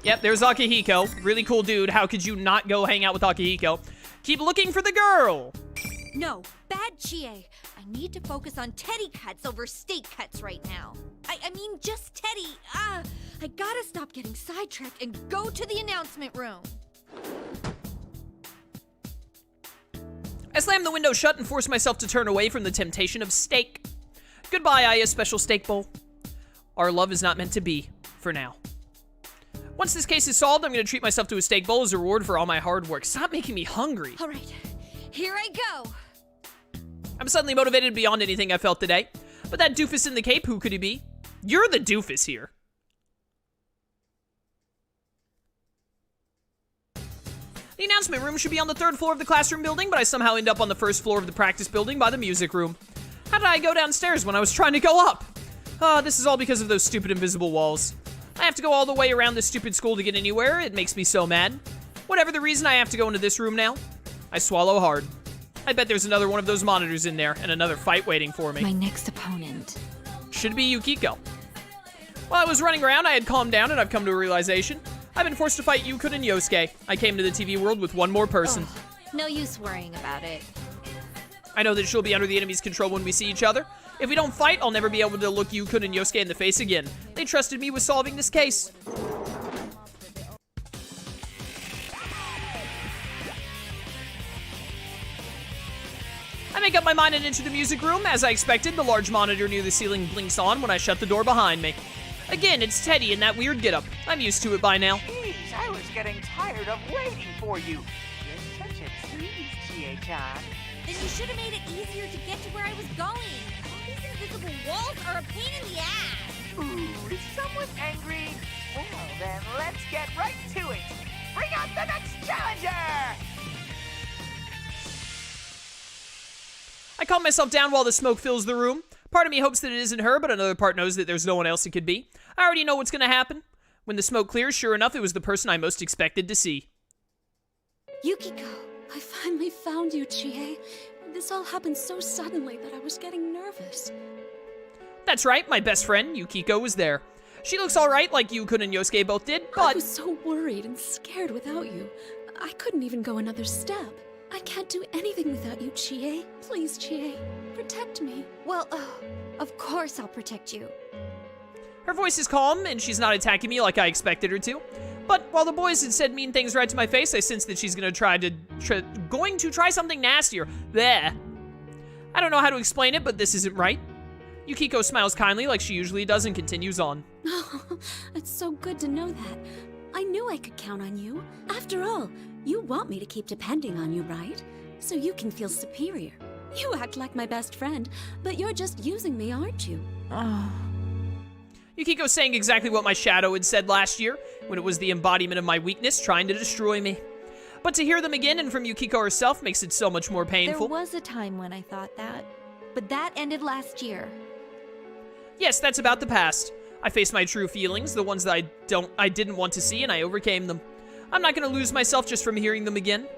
Yep, there's Akihiko. Really cool dude. How could you not go hang out with Akihiko? Keep looking for the girl. No, bad Chie. I need to focus on teddy cuts over steak cuts right now. I mean, just teddy. I gotta stop getting sidetracked and go to the announcement room. I slammed the window shut and forced myself to turn away from the temptation of steak. Goodbye, Aya Special Steak Bowl. Our love is not meant to be, for now. Once this case is solved, I'm going to treat myself to a steak bowl as a reward for all my hard work. Stop making me hungry. All right, here I go. I'm suddenly motivated beyond anything I felt today. But that doofus in the cape, who could he be? You're the doofus here. The announcement room should be on the 3rd floor of the classroom building, but I somehow end up on the 1st floor of the practice building by the music room. How did I go downstairs when I was trying to go up? This is all because of those stupid invisible walls. I have to go all the way around this stupid school to get anywhere. It makes me so mad. Whatever the reason, I have to go into this room now. I swallow hard. I bet there's another one of those monitors in there and another fight waiting for me. My next opponent should be Yukiko. While I was running around, I had calmed down and I've come to a realization. I've been forced to fight Yukun and Yosuke. I came to the TV world with one more person. No use worrying about it. I know that she'll be under the enemy's control when we see each other. If we don't fight, I'll never be able to look Yukun and Yosuke in the face again. They trusted me with solving this case. I make up my mind and enter the music room. As I expected, the large monitor near the ceiling blinks on when I shut the door behind me. Again, it's Teddy in that weird getup. I'm used to it by now. Jeez, I was getting tired of waiting for you. You're such a tease, Chie-chan. Then you should have made it easier to get to where I was going. All these invisible walls are a pain in the ass. Ooh, is someone angry? Well, then let's get right to it. Bring out the next challenger! I calm myself down while the smoke fills the room. Part of me hopes that it isn't her, but another part knows that there's no one else it could be. I already know what's going to happen. When the smoke clears, sure enough, it was the person I most expected to see. Yukiko, I finally found you, Chie. This all happened so suddenly that I was getting nervous. That's right, my best friend, Yukiko, was there. She looks alright, like Yukun and Yosuke both did, but... I was so worried and scared without you. I couldn't even go another step. I can't do anything without you, Chie. Please, Chie, protect me. Well, of course I'll protect you. Her voice is calm, and she's not attacking me like I expected her to. But while the boys had said mean things right to my face, I sense that she's going to try something nastier. Bleh. I don't know how to explain it, but this isn't right. Yukiko smiles kindly like she usually does and continues on. Oh, it's so good to know that. I knew I could count on you. After all, you want me to keep depending on you, right? So you can feel superior. You act like my best friend, but you're just using me, aren't you? Yukiko's saying exactly what my shadow had said last year, when it was the embodiment of my weakness trying to destroy me. But to hear them again and from Yukiko herself makes it so much more painful. There was a time when I thought that, but that ended last year. Yes, that's about the past. I faced my true feelings, the ones that I didn't want to see, and I overcame them. I'm not going to lose myself just from hearing them again.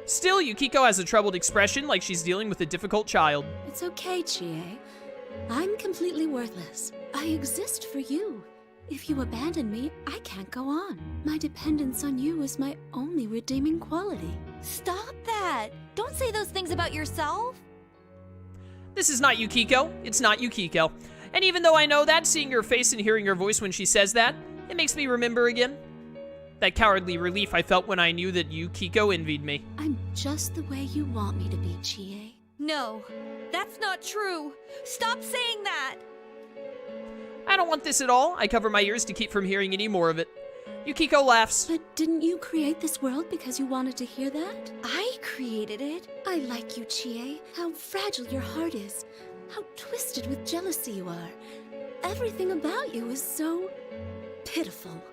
Still, Yukiko has a troubled expression like she's dealing with a difficult child. It's okay, Chie. I'm completely worthless. I exist for you. If you abandon me, I can't go on. My dependence on you is my only redeeming quality. Stop that! Don't say those things about yourself. This is not Yukiko. It's not Yukiko. And even though I know that, seeing her face and hearing her voice when she says that, it makes me remember again. That cowardly relief I felt when I knew that Yukiko envied me. I'm just the way you want me to be, Chie. No, that's not true. Stop saying that! I don't want this at all. I cover my ears to keep from hearing any more of it. Yukiko laughs. But didn't you create this world because you wanted to hear that? I created it. I like you, Chie. How fragile your heart is. How twisted with jealousy you are. Everything about you is so pitiful.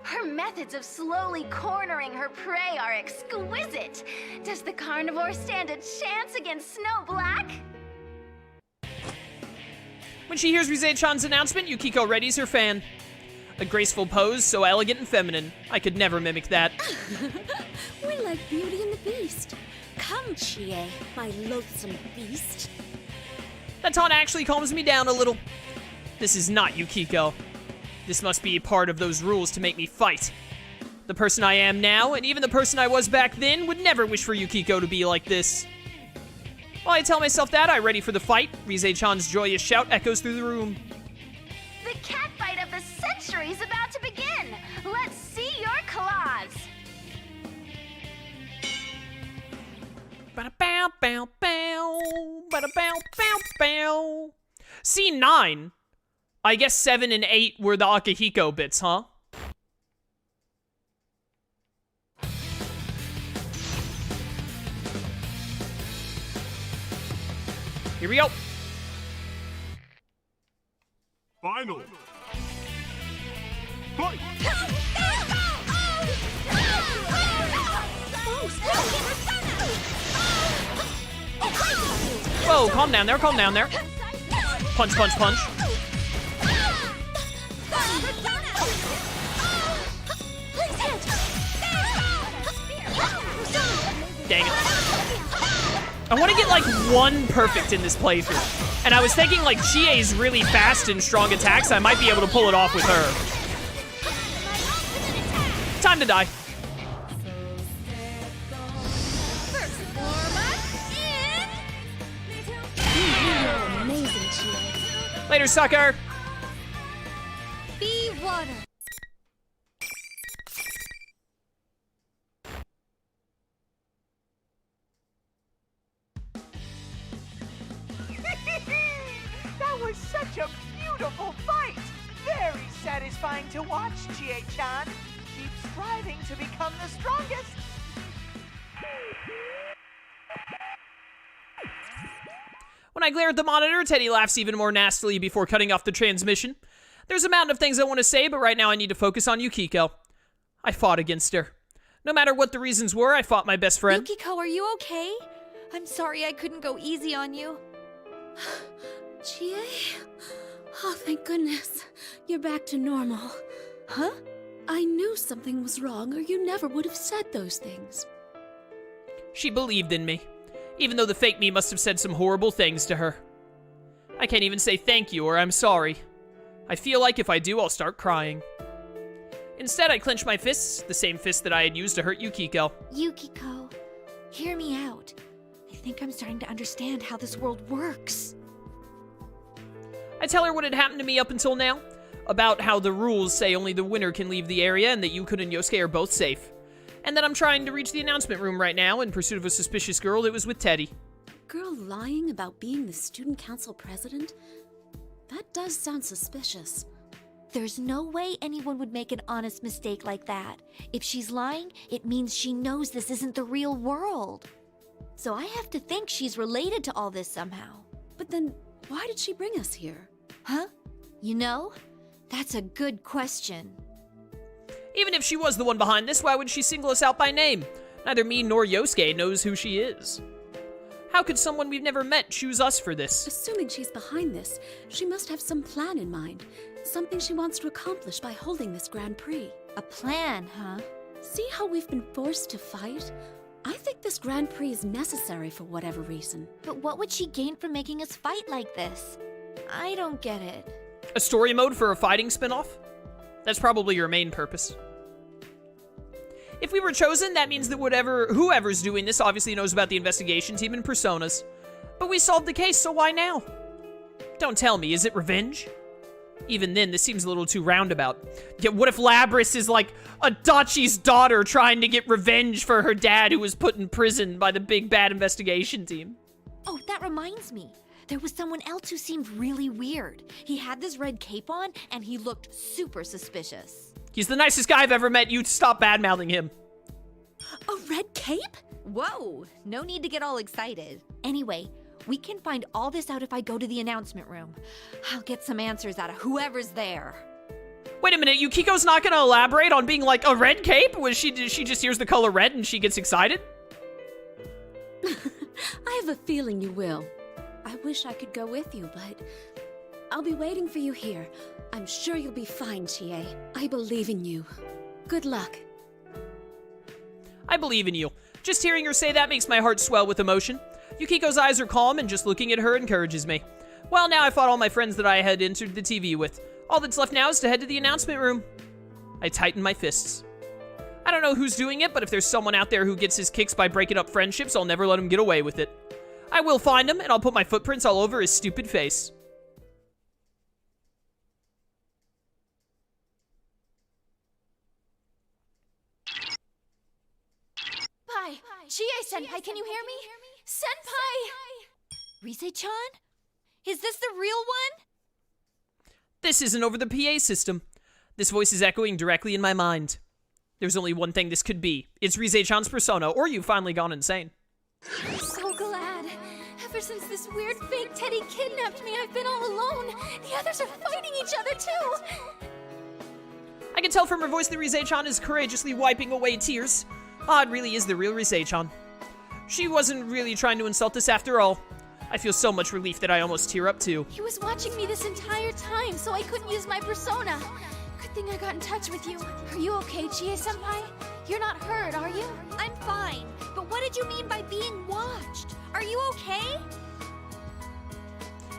Her methods of slowly cornering her prey are exquisite. Does the carnivore stand a chance against Snow Black? When she hears Rise-chan's announcement, Yukiko readies her fan. A graceful pose, so elegant and feminine. I could never mimic that. We're like Beauty and the Beast. Come, Chie, my loathsome beast. That taunt actually calms me down a little. This is not Yukiko. This must be part of those rules to make me fight. The person I am now, and even the person I was back then, would never wish for Yukiko to be like this. While I tell myself that, I'm ready for the fight. Rise-chan's joyous shout echoes through the room. The catfight of the century is about to begin! Let's see your claws! Ba-da-bow, bow, bow. Ba-da-bow, bow, bow. Scene 9. I guess 7 and 8 were the Akihiko bits, huh? Here we go. Final. Fight! Whoa, calm down there, calm down there. Punch, punch, punch. Dang it. I want to get like one perfect in this playthrough. And I was thinking like Chie's really fast and strong attacks. I might be able to pull it off with her. Time to die. Amazing, Chie. Later, sucker. Be water. That was such a beautiful fight! Very satisfying to watch, Chie-chan. Keep striving to become the strongest. When I glare at the monitor, Teddy laughs even more nastily before cutting off the transmission. There's a mountain of things I want to say, but right now I need to focus on Yukiko. I fought against her. No matter what the reasons were, I fought my best friend. Yukiko, are you okay? I'm sorry I couldn't go easy on you. Chie? Oh, thank goodness. You're back to normal. Huh? I knew something was wrong, or you never would have said those things. She believed in me, even though the fake me must have said some horrible things to her. I can't even say thank you or I'm sorry. I feel like if I do, I'll start crying. Instead, I clench my fists, the same fist that I had used to hurt Yukiko. Yukiko, hear me out. I think I'm starting to understand how this world works. I tell her what had happened to me up until now, about how the rules say only the winner can leave the area and that Yukon and Yosuke are both safe. And that I'm trying to reach the announcement room right now in pursuit of a suspicious girl that was with Teddy. Girl lying about being the student council president? That does sound suspicious. There's no way anyone would make an honest mistake like that. If she's lying, it means she knows this isn't the real world. So I have to think she's related to all this somehow. But then, why did she bring us here? Huh? You know, that's a good question. Even if she was the one behind this, why would she single us out by name? Neither me nor Yosuke knows who she is. How could someone we've never met choose us for this? Assuming she's behind this, she must have some plan in mind. Something she wants to accomplish by holding this Grand Prix. A plan, huh? See how we've been forced to fight? I think this Grand Prix is necessary for whatever reason. But what would she gain from making us fight like this? I don't get it. A story mode for a fighting spinoff? That's probably your main purpose. If we were chosen, that means that whoever's doing this obviously knows about the investigation team and personas. But we solved the case, so why now? Don't tell me, is it revenge? Even then, this seems a little too roundabout. Yet what if Labris is like Adachi's daughter trying to get revenge for her dad who was put in prison by the big bad investigation team? Oh, that reminds me. There was someone else who seemed really weird. He had this red cape on, and he looked super suspicious. He's the nicest guy I've ever met. You stop bad-mouthing him. A red cape? Whoa, no need to get all excited. Anyway, we can find all this out if I go to the announcement room. I'll get some answers out of whoever's there. Wait a minute, Yukiko's not gonna elaborate on being like a red cape? She just hears the color red and she gets excited? I have a feeling you will. I wish I could go with you, but I'll be waiting for you here. I'm sure you'll be fine, Chie. I believe in you. Good luck. I believe in you. Just hearing her say that makes my heart swell with emotion. Yukiko's eyes are calm and just looking at her encourages me. Well, now I fought all my friends that I had entered the TV with. All that's left now is to head to the announcement room. I tighten my fists. I don't know who's doing it, but if there's someone out there who gets his kicks by breaking up friendships, I'll never let him get away with it. I will find him, and I'll put my footprints all over his stupid face. Senpai! Chie-senpai, can you hear me? Senpai! Rise-chan? Is this the real one? This isn't over the PA system. This voice is echoing directly in my mind. There's only one thing this could be. It's Rise-chan's persona, or you've finally gone insane. I'm so glad. Ever since this weird fake Teddy kidnapped me, I've been all alone. The others are fighting each other, too. I can tell from her voice that Rise-chan is courageously wiping away tears. Ah, it really is the real Rise-chan. She wasn't really trying to insult us after all. I feel so much relief that I almost tear up too. He was watching me this entire time, so I couldn't use my persona. Good thing I got in touch with you. Are you okay, Chie-senpai? You're not hurt, are you? I'm fine, but what did you mean by being watched? Are you okay?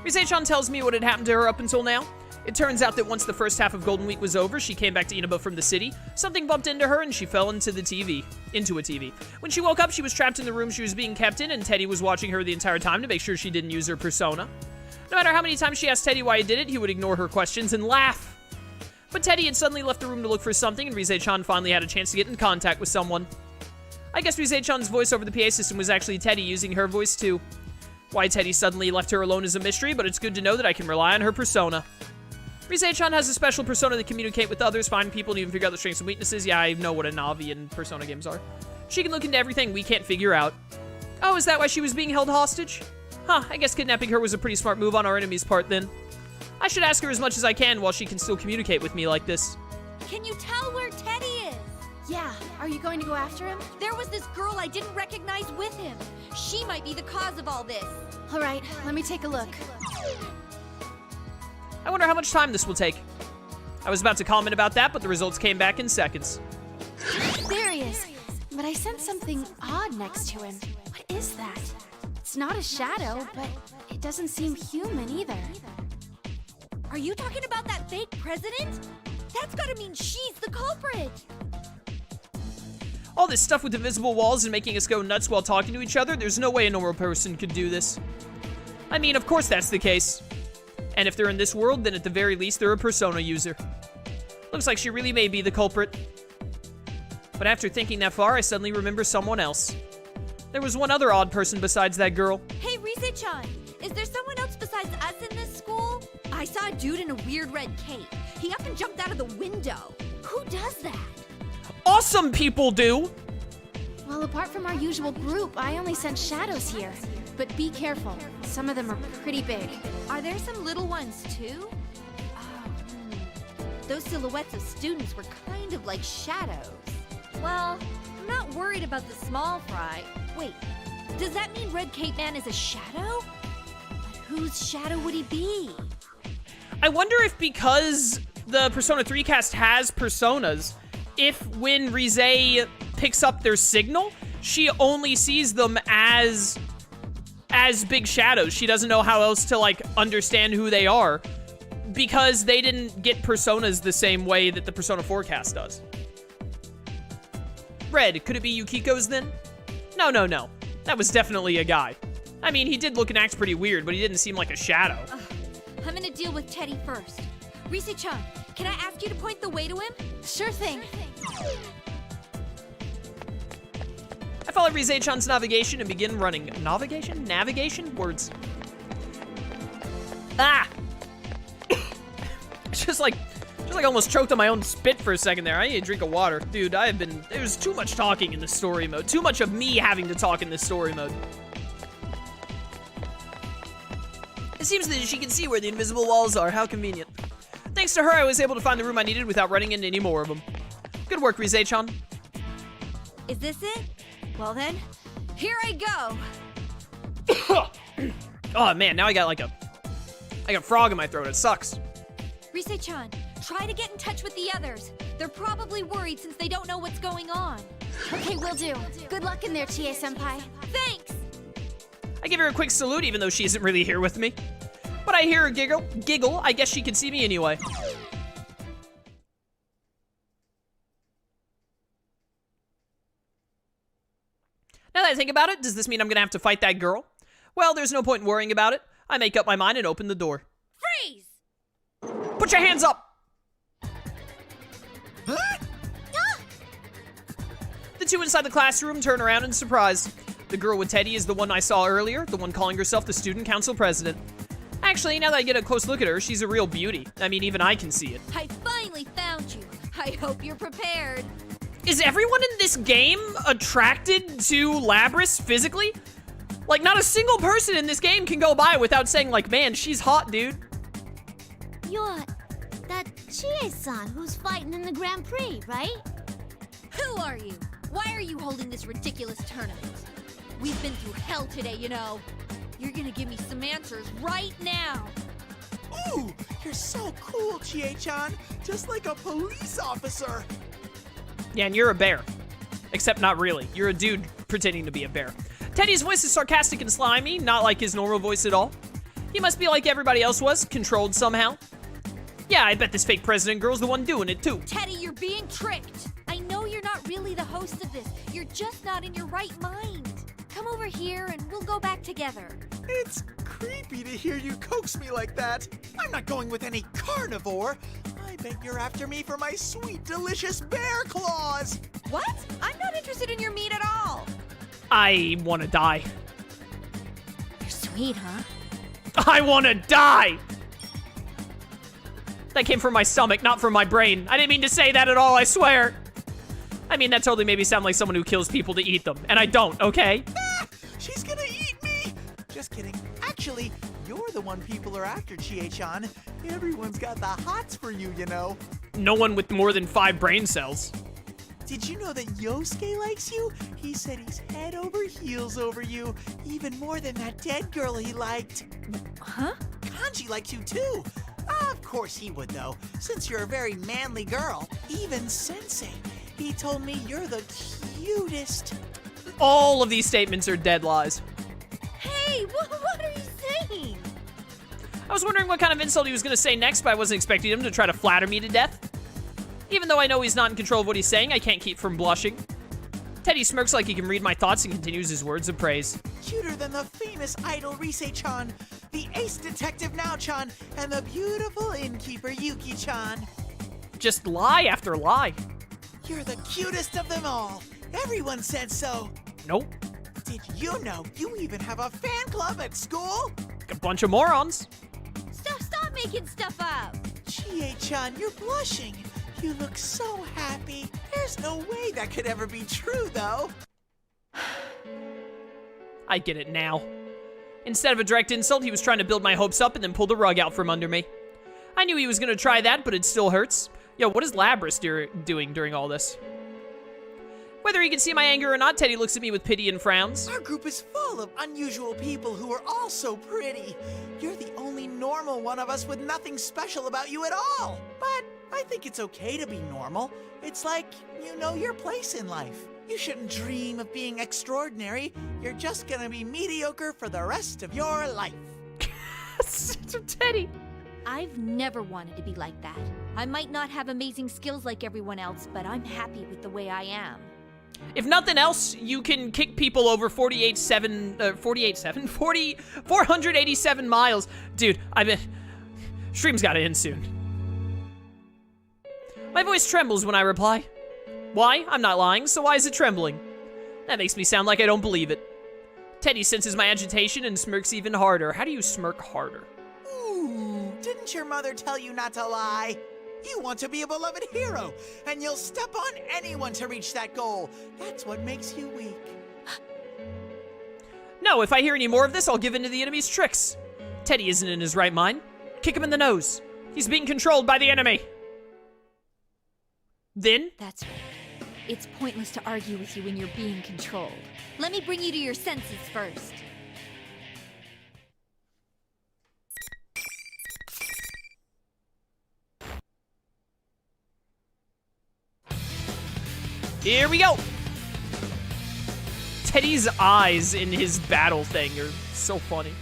Rise-chan tells me what had happened to her up until now. It turns out that once the first half of Golden Week was over, she came back to Inaba from the city. Something bumped into her and she fell into a TV. When she woke up, she was trapped in the room she was being kept in, and Teddy was watching her the entire time to make sure she didn't use her persona. No matter how many times she asked Teddy why he did it, he would ignore her questions and laugh. But Teddy had suddenly left the room to look for something, and Rise-chan finally had a chance to get in contact with someone. I guess Rise-chan's voice over the PA system was actually Teddy using her voice too. Why Teddy suddenly left her alone is a mystery, but it's good to know that I can rely on her persona. Rise-chan has a special persona to communicate with others, find people, and even figure out their strengths and weaknesses. Yeah, I know what a Navi and Persona games are. She can look into everything we can't figure out. Oh, is that why she was being held hostage? Huh, I guess kidnapping her was a pretty smart move on our enemy's part then. I should ask her as much as I can while she can still communicate with me like this. Can you tell where Teddy is? Yeah, are you going to go after him? There was this girl I didn't recognize with him. She might be the cause of all this. All right, let me take a look. I wonder how much time this will take. I was about to comment about that, but the results came back in seconds. There he is. But I sense something odd next to him. What is that? It's not a shadow, but it doesn't seem human either. Are you talking about that fake president? That's gotta mean she's the culprit. All this stuff with invisible walls and making us go nuts while talking to each other, there's no way a normal person could do this. I mean, of course that's the case. And if they're in this world, then at the very least, they're a persona user. Looks like she really may be the culprit. But after thinking that far, I suddenly remember someone else. There was one other odd person besides that girl. Hey, Rise-chan, is there someone else besides us in this school? I saw a dude in a weird red cape. He up and jumped out of the window. Who does that? Awesome people do! Well, apart from our usual group, I only sense shadows here. But be careful. Some of them are pretty big. Are there some little ones, too? Those silhouettes of students were kind of like shadows. Well, I'm not worried about the small fry. Wait, does that mean Red Cape Man is a shadow? But whose shadow would he be? I wonder if because the Persona 3 cast has personas, if when Rise picks up their signal, she only sees them as big shadows. She doesn't know how else to, like, understand who they are because they didn't get personas the same way that the Persona 4 cast does. Red, could it be Yukiko's then? No. That was definitely a guy. I mean, he did look and act pretty weird, but he didn't seem like a shadow. I'm gonna deal with Teddy first. Rise-chan, can I ask you to point the way to him? Sure thing. I follow Rise-chan's navigation and begin running. Navigation? Navigation? Words. Ah! just like almost choked on my own spit for a second there. I need a drink of water. Dude, there's too much talking in this story mode. Too much of me having to talk in this story mode. It seems that she can see where the invisible walls are. How convenient. Thanks to her, I was able to find the room I needed without running into any more of them. Good work, Rise-chan. Is this it? Well then, here I go. Oh man, now I got a frog in my throat. It sucks. Rise-chan, try to get in touch with the others. They're probably worried since they don't know what's going on. Okay, will do. Good luck in there, Chie-senpai. Thanks! I give her a quick salute even though she isn't really here with me. But I hear her giggle. I guess she can see me anyway. Now that I think about it, does this mean I'm gonna have to fight that girl? Well, there's no point in worrying about it. I make up my mind and open the door. Freeze! Put your hands up! The two inside the classroom turn around in surprise. The girl with Teddy is the one I saw earlier, the one calling herself the student council president. Actually, now that I get a close look at her, she's a real beauty. I mean, even I can see it. I finally found you. I hope you're prepared. Is everyone in this game attracted to Labris physically? Like, not a single person in this game can go by without saying, like, man, she's hot, dude. You're that Chie-san who's fighting in the Grand Prix, right? Who are you? Why are you holding this ridiculous tournament? We've been through hell today, you know. You're gonna give me some answers right now. Ooh, you're so cool, Chie-chan. Just like a police officer. Yeah, and you're a bear. Except not really. You're a dude pretending to be a bear. Teddy's voice is sarcastic and slimy, not like his normal voice at all. He must be like everybody else was, controlled somehow. Yeah, I bet this fake president girl's the one doing it too. Teddy, you're being tricked. I know you're not really the host of this. You're just not in your right mind. Come over here and we'll go back together. It's creepy to hear you coax me like that. I'm not going with any carnivore. I bet you're after me for my sweet, delicious bear claws. What? I'm not interested in your meat at all. I wanna die. You're sweet, huh? I wanna die! That came from my stomach, not from my brain. I didn't mean to say that at all, I swear. I mean, that totally made me sound like someone who kills people to eat them, and I don't, okay? Ah, she's gonna eat me. Just kidding. Actually, you're the one people are after, Chie-chan. Everyone's got the hots for you, you know. No one with more than 5 brain cells. Did you know that Yosuke likes you? He said he's head over heels over you, even more than that dead girl he liked. Huh? Kanji likes you too. Of course he would though, since you're a very manly girl. Even Sensei, he told me you're the cutest. All of these statements are dead lies. Hey, what are you saying? I was wondering what kind of insult he was gonna say next, but I wasn't expecting him to try to flatter me to death. Even though I know he's not in control of what he's saying, I can't keep from blushing. Teddy smirks like he can read my thoughts and continues his words of praise. Cuter than the famous idol Rise-chan, the ace detective Nao-chan, and the beautiful innkeeper Yuki-chan. Just lie after lie. You're the cutest of them all. Everyone said so. Nope. Did you know you even have a fan club at school? A bunch of morons. Stop making stuff up. Chie-chan, you're blushing. You look so happy. There's no way that could ever be true, though. I get it now. Instead of a direct insult, he was trying to build my hopes up and then pull the rug out from under me. I knew he was gonna try that, but it still hurts. Yo, what is Labris doing during all this? Whether he can see my anger or not, Teddy looks at me with pity and frowns. Our group is full of unusual people who are all so pretty. You're the only normal one of us with nothing special about you at all. But I think it's okay to be normal. It's like you know your place in life. You shouldn't dream of being extraordinary. You're just gonna be mediocre for the rest of your life. So Teddy. I've never wanted to be like that. I might not have amazing skills like everyone else, but I'm happy with the way I am. If nothing else, you can kick people over 487 miles. Dude, stream's gotta end soon. My voice trembles when I reply. Why? I'm not lying, so why is it trembling? That makes me sound like I don't believe it. Teddy senses my agitation and smirks even harder. How do you smirk harder? Ooh, didn't your mother tell you not to lie? You want to be a beloved hero, and you'll step on anyone to reach that goal. That's what makes you weak. No, if I hear any more of this, I'll give in to the enemy's tricks. Teddy isn't in his right mind. Kick him in the nose. He's being controlled by the enemy. Then? That's right. It's pointless to argue with you when you're being controlled. Let me bring you to your senses first. Here we go. Teddy's eyes in his battle thing are so funny.